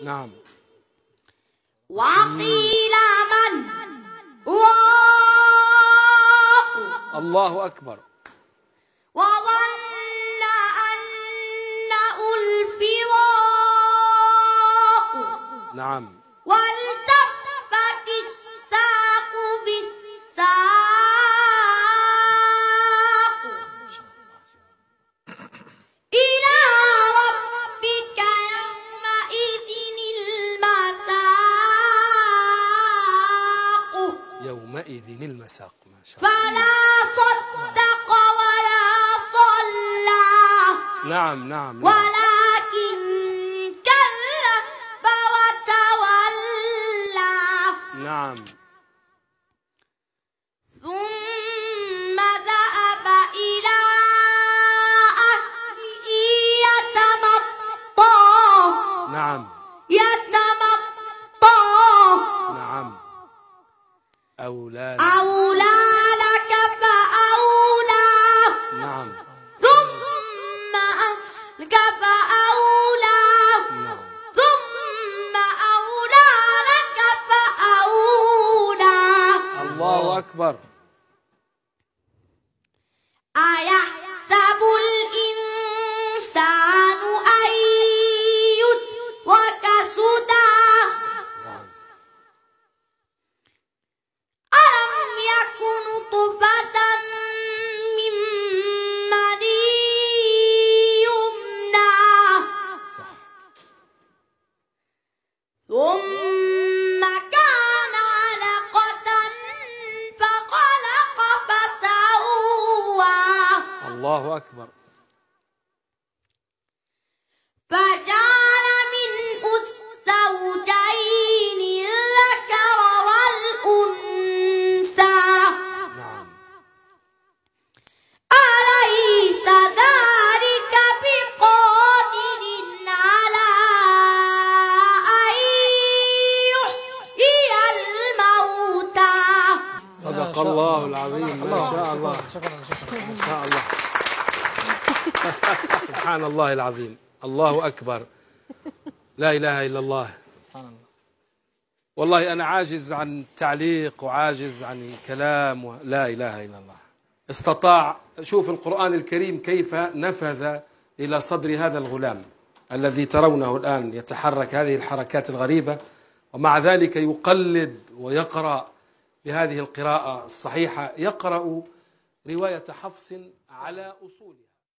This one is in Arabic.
نعم. وقيل من الله أكبر. وظن أنه الفراق. نعم. والتفت الساق بالساق إلى ربك يومئذ المساق. يومئذ المساق. ما شاء الله. فلا صدق ولا صلى. نعم نعم. ولكن كذب وتولى. نعم. ثم ذهب إلى أهله يتمطى. نعم. يتمطى. نعم. أولى لك فأولى. نعم. ثم أهلك فأولى. نعم. ثم أولى لك فأولى. الله أكبر. أيحسب الإنسان أن يترك سدى. ألم يكن نطفة من مني يمنى. ثم كان علقة فخلق فسوى. الله أكبر. فجعل منه الزوجين الذكر والأنثى. نعم. أليس ذلك بقادر على أن يحيي الموتى. صدق الله العظيم. ما شاء الله. ما شاء الله. سبحان الله العظيم. الله أكبر. لا إله إلا الله. والله أنا عاجز عن التعليق وعاجز عن الكلام. لا إله إلا الله. استطاع. شوف القرآن الكريم كيف نفذ إلى صدر هذا الغلام الذي ترونه الآن يتحرك هذه الحركات الغريبة، ومع ذلك يقلد ويقرأ بهذه القراءة الصحيحة، يقرأ رواية حفص على أصولها.